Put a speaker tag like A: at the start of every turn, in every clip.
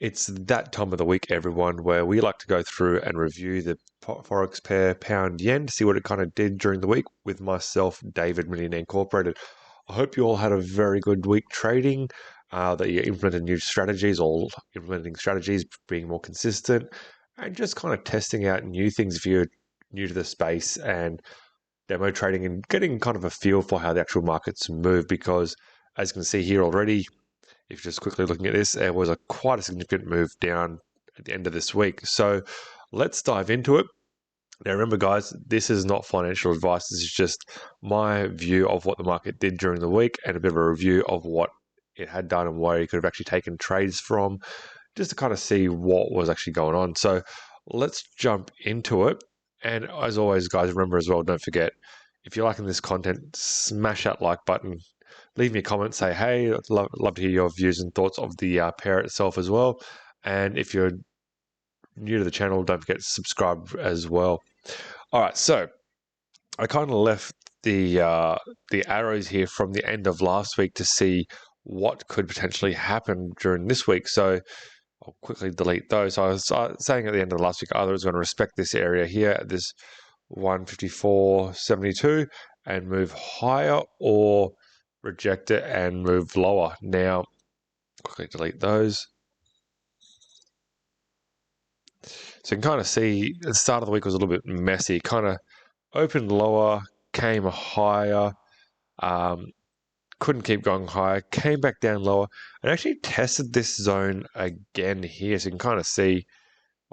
A: It's that time of the week, everyone, where we like to go through and review the Forex pair pound yen to see what it kind of did during the week with myself, David, Millionaire Incorporated. I hope you all had a very good week trading, that you implemented new strategies or implementing strategies, being more consistent, and just kind of testing out new things if you're new to the space and demo trading and getting kind of a feel for how the actual markets move. Because as you can see here already, if you're just quickly looking at this, there was quite a significant move down at the end of this week. So let's dive into it. Now, remember, guys, this is not financial advice. This is just my view of what the market did during the week and a bit of a review of what it had done and where you could have actually taken trades from, just to kind of see what was actually going on. So let's jump into it. And as always, guys, remember as well, don't forget, if you're liking this content, smash that like button. Leave me a comment, say, hey, I'd love to hear your views and thoughts of the pair itself as well. And if you're new to the channel, don't forget to subscribe as well. All right, so I kind of left the arrows here from the end of last week to see what could potentially happen during this week. So I'll quickly delete those. So I was saying at the end of last week, either I was going to respect this area here at this 154.72 and move higher, or reject it and move lower. Now, quickly delete those. So you can kind of see the start of the week was a little bit messy. Kind of opened lower, came higher, couldn't keep going higher, came back down lower, and actually tested this zone again here. So you can kind of see,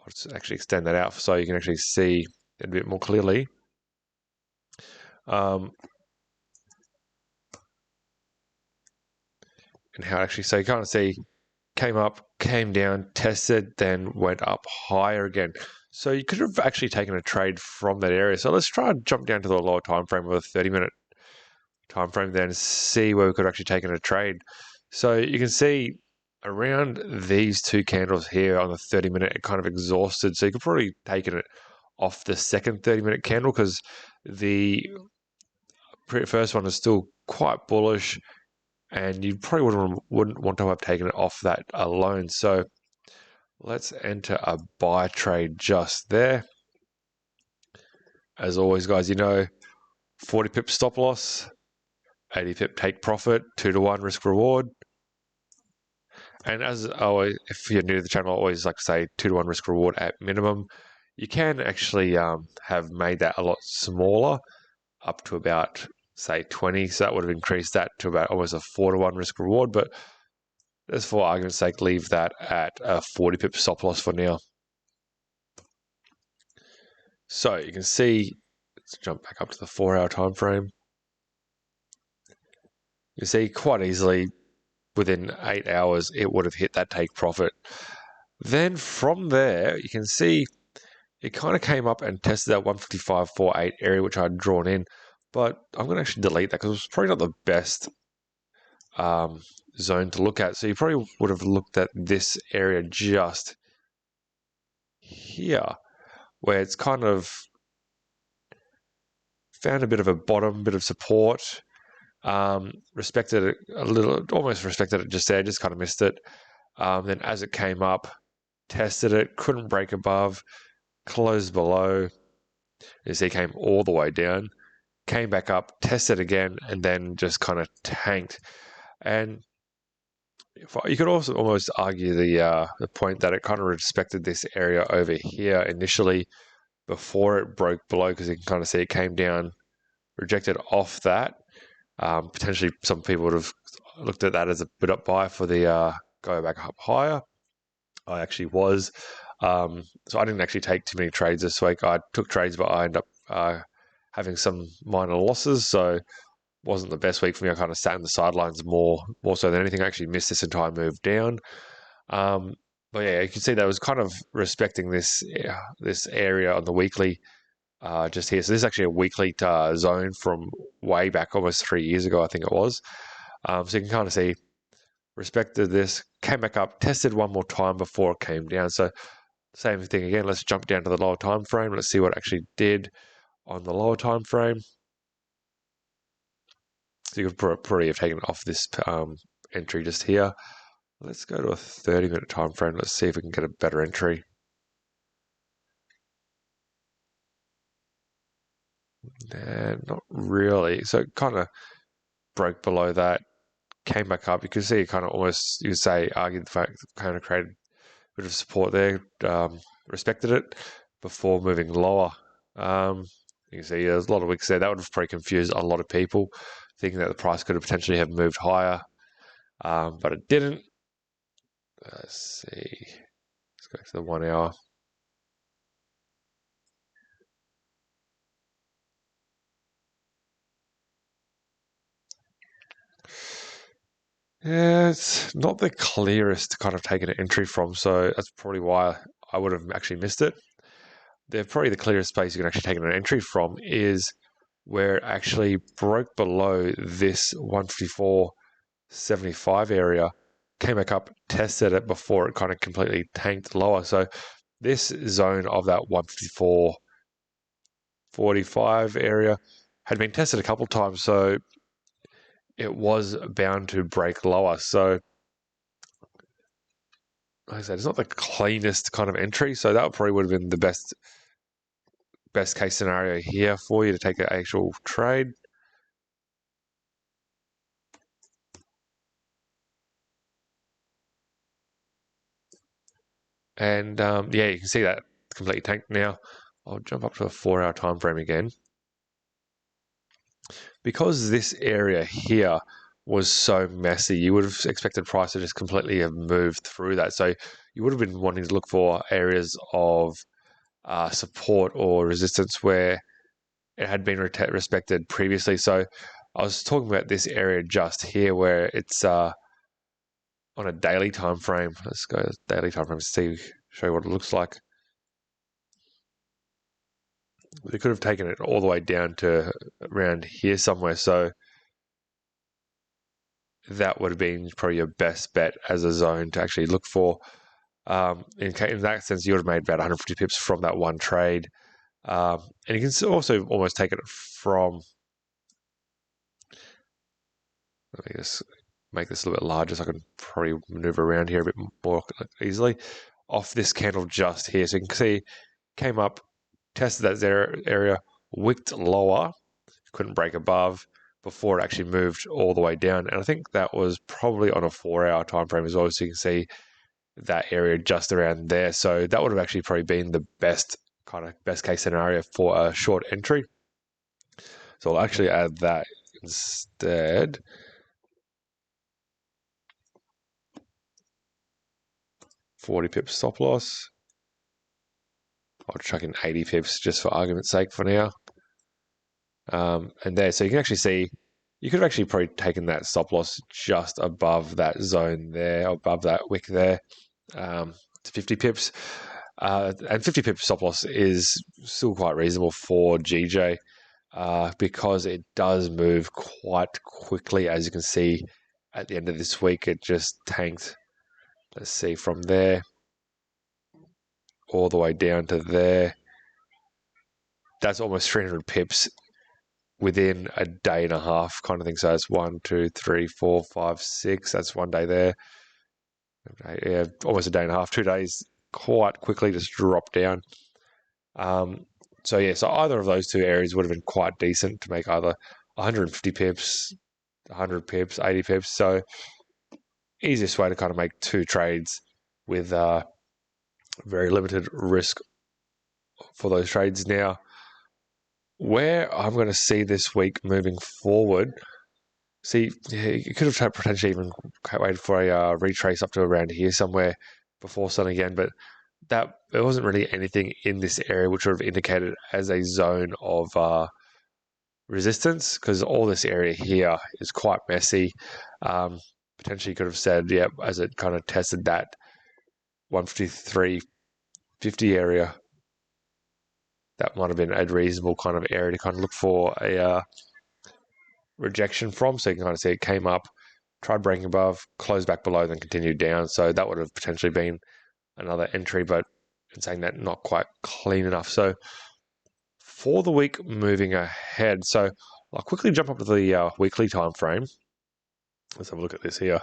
A: I'll just actually extend that out so you can actually see it a bit more clearly. And how actually, so you kind of see, came up, came down, tested, then went up higher again. So you could have actually taken a trade from that area. So let's try and jump down to the lower time frame with a 30-minute time frame, then see where we could have actually taken a trade. So you can see around these two candles here on the 30-minute, it kind of exhausted. So you could probably taken it off the second 30-minute candle, because the first one is still quite bullish, and you probably wouldn't want to have taken it off that alone. So let's enter a buy trade just there. As always, guys, 40 pip stop loss, 80 pip take profit, 2-to-1 risk reward. And as always, if you're new to the channel, I always like to say 2-to-1 risk reward at minimum. You can actually have made that a lot smaller, up to about, say, 20. So that would have increased that to about almost a 4-to-1 risk reward. But just for argument's sake, leave that at a 40 pip stop loss for now. So you can see, let's jump back up to the 4-hour time frame. You see quite easily within 8 hours, it would have hit that take profit. Then from there, you can see it kind of came up and tested that 155.48 area, which I'd drawn in. But I'm going to actually delete that because it's probably not the best zone to look at. So you probably would have looked at this area just here, where it's kind of found a bit of a bottom, bit of support, respected it a little, almost respected it just there, just kind of missed it. Then as it came up, tested it, couldn't break above, closed below. You see, came all the way down, came back up, tested again, and then just kind of tanked. And you could also almost argue the point that it kind of respected this area over here initially before it broke below, because you can kind of see it came down, rejected off that. Potentially some people would have looked at that as a bit up buy for the go back up higher. I actually was. So I didn't actually take too many trades this week. I took trades, but I ended up having some minor losses. So wasn't the best week for me. I kind of sat in the sidelines more so than anything. I actually missed this entire move down. But yeah, you can see that was kind of respecting this area on the weekly just here. So this is actually a weekly zone from way back, almost 3 years ago, I think it was. So you can kind of see, respected this, came back up, tested one more time before it came down. So same thing again. Let's jump down to the lower time frame. Let's see what it actually did on the lower time frame. So you could probably have taken off this entry just here. Let's go to a 30-minute time frame. Let's see if we can get a better entry. And not really. So it kind of broke below that, came back up. You can see it kind of almost, you could say, argued the fact kind of created a bit of support there, respected it before moving lower. You can see there's a lot of wicks there. That would have probably confused a lot of people, thinking that the price could have potentially have moved higher, but it didn't. Let's see. Let's go to the 1 hour. Yeah, it's not the clearest to kind of take an entry from, so that's probably why I would have actually missed it. Probably the clearest space you can actually take an entry from is where it actually broke below this 154.75 area, came back up, tested it before it kind of completely tanked lower. So this zone of that 154.45 area had been tested a couple of times, so it was bound to break lower. So like I said, it's not the cleanest kind of entry, so that probably would have been the best case scenario here for you to take an actual trade. And yeah, you can see that completely tanked now. I'll jump up to a 4-hour time frame again. Because this area here was so messy, you would have expected price to just completely have moved through that. So you would have been wanting to look for areas of support or resistance where it had been respected previously. So I was talking about this area just here where it's on a daily time frame. Let's go daily time frame to show you what it looks like. We could have taken it all the way down to around here somewhere. So that would have been probably your best bet as a zone to actually look for. In that sense, you would have made about 150 pips from that one trade. And you can also almost take it from, let me just make this a little bit larger so I can probably maneuver around here a bit more easily. Off this candle just here. So you can see, came up, tested that area, wicked lower, couldn't break above before it actually moved all the way down. And I think that was probably on a 4-hour time frame as well. So you can see that area just around there. So that would have actually probably been the best case scenario for a short entry. So I'll actually add that instead. $40 pips stop loss. I'll chuck in 80 pips just for argument's sake for now. And there, so you can actually see, you could have actually probably taken that stop loss just above that zone there, above that wick there, to 50 pips. And 50 pips stop loss is still quite reasonable for GJ because it does move quite quickly. As you can see at the end of this week, it just tanked. Let's see, from there all the way down to there. That's almost 300 pips within a day and a half kind of thing. So it's 1, 2, 3, 4, 5, 6. That's one day there. Yeah, almost a day and a half, 2 days, quite quickly just drop down. So yeah, so either of those two areas would have been quite decent to make either 150 pips, 100 pips, 80 pips. So easiest way to kind of make two trades with very limited risk for those trades. Now, where I'm going to see this week moving forward, you could have potentially even waited for a retrace up to around here somewhere before selling again, but that there wasn't really anything in this area which would have indicated as a zone of resistance, because all this area here is quite messy. Potentially could have said, yeah, as it kind of tested that 153.50 area, that might have been a reasonable kind of area to kind of look for a rejection from. So you can kind of see it came up, tried breaking above, closed back below, then continued down. So that would have potentially been another entry, but in saying that, not quite clean enough. So for the week moving ahead, so I'll quickly jump up to the weekly time frame. Let's have a look at this here.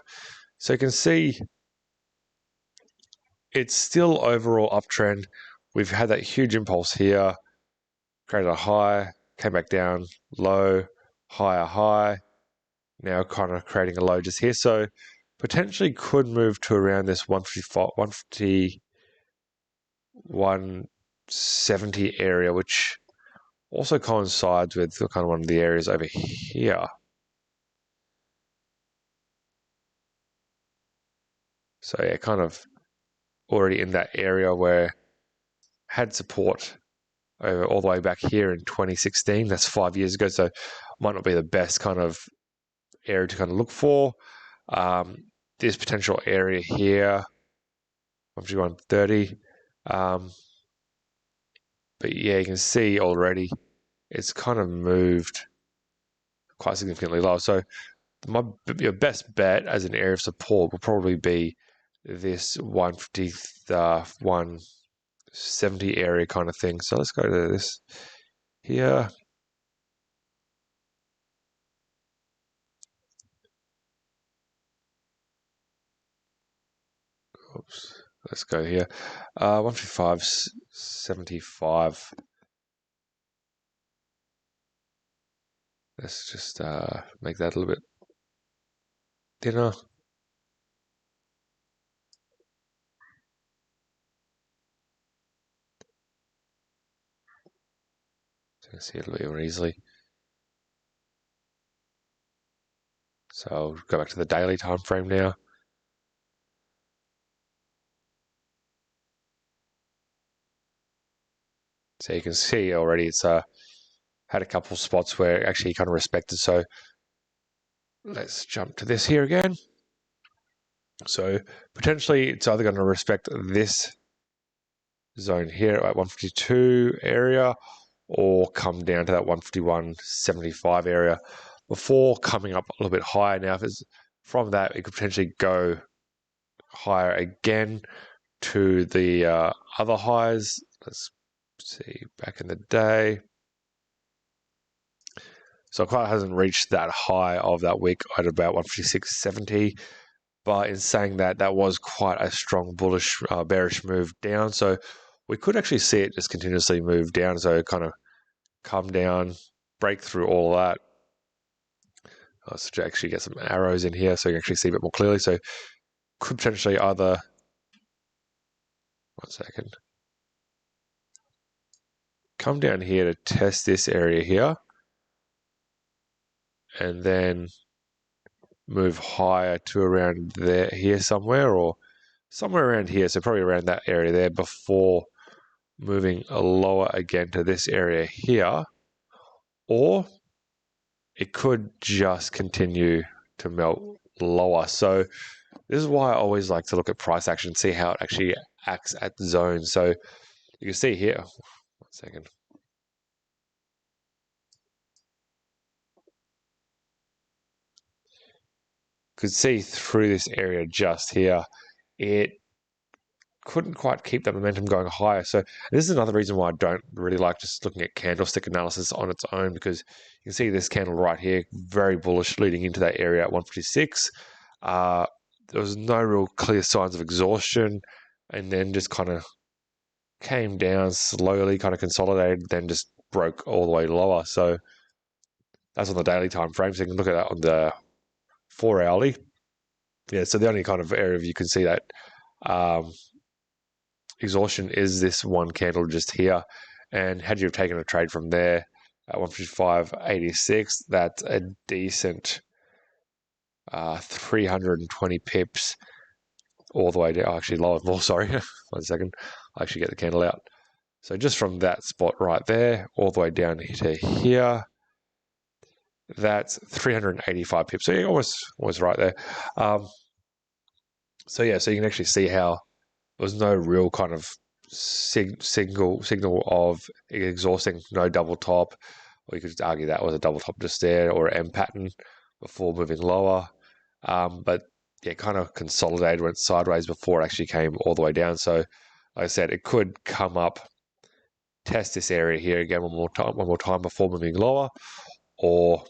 A: So you can see it's still overall uptrend. We've had that huge impulse here, created a high, came back down, low, higher high, now kind of creating a low just here. So potentially could move to around this 155, 150, 170 area, which also coincides with kind of one of the areas over here. So yeah, kind of already in that area where had support over all the way back here in 2016. That's 5 years ago, so might not be the best kind of area to kind of look for. This potential area here, 130. But yeah, you can see already it's kind of moved quite significantly lower. So your best bet as an area of support will probably be this 150, 170 area kind of thing. So let's go to this here. Oops. Let's go here. 155.75. Let's just make that a little bit thinner. So you can see it a little bit more easily. So I'll go back to the daily time frame now. So you can see already it's had a couple of spots where it actually kind of respected. So let's jump to this here again. So potentially it's either going to respect this zone here at 152 area or come down to that 151.75 area before coming up a little bit higher. Now, if it's from that, it could potentially go higher again to the other highs. Let's see, back in the day. So it quite hasn't reached that high of that week at about 156.70. But in saying that, that was quite a strong bullish, bearish move down. So we could actually see it just continuously move down. So kind of come down, break through all of that. So to actually get some arrows in here so you can actually see a bit more clearly. So could potentially either, 1 second, come down here to test this area here and then move higher to around there, here somewhere, or somewhere around here. So probably around that area there before moving lower again to this area here. Or it could just continue to melt lower. So this is why I always like to look at price action, see how it actually acts at the zone. So you can see here, 1 second. Could see through this area just here, it couldn't quite keep that momentum going higher. So this is another reason why I don't really like just looking at candlestick analysis on its own, because you can see this candle right here, very bullish leading into that area at 156. There was no real clear signs of exhaustion, and then just kind of came down slowly, kind of consolidated, then just broke all the way lower. So that's on the daily time frame. So you can look at that on the 4 hourly. Yeah, so the only kind of area you can see that exhaustion is this one candle just here. And had you have taken a trade from there at 155.86, that's a decent 320 pips all the way down. Actually, lower more, sorry. 1 second. I actually get the candle out. So just from that spot right there, all the way down to here, that's 385 pips. So you're almost right there. So yeah, so you can actually see how there was no real kind of signal of exhausting, no double top, or you could argue that was a double top just there, or an M pattern before moving lower. But yeah, kind of consolidated, went sideways before it actually came all the way down. So like I said, it could come up, test this area here again one more time before moving lower, or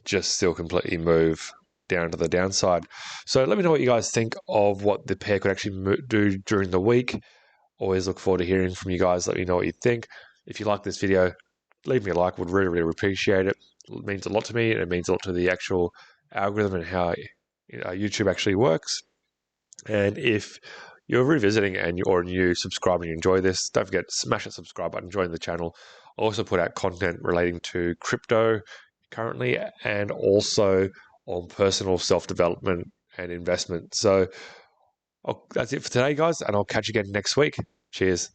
A: just still completely move down to the downside. So let me know what you guys think of what the pair could actually do during the week. Always look forward to hearing from you guys. Let me know what you think. If you like this video, leave me a like. Would really, really appreciate it. It means a lot to me, and it means a lot to the actual algorithm and how YouTube actually works. And if you're revisiting and you're new, subscribe and you enjoy this, don't forget to smash that subscribe button, join the channel. I also put out content relating to crypto currently and also on personal self-development and investment. So that's it for today, guys, and I'll catch you again next week. Cheers.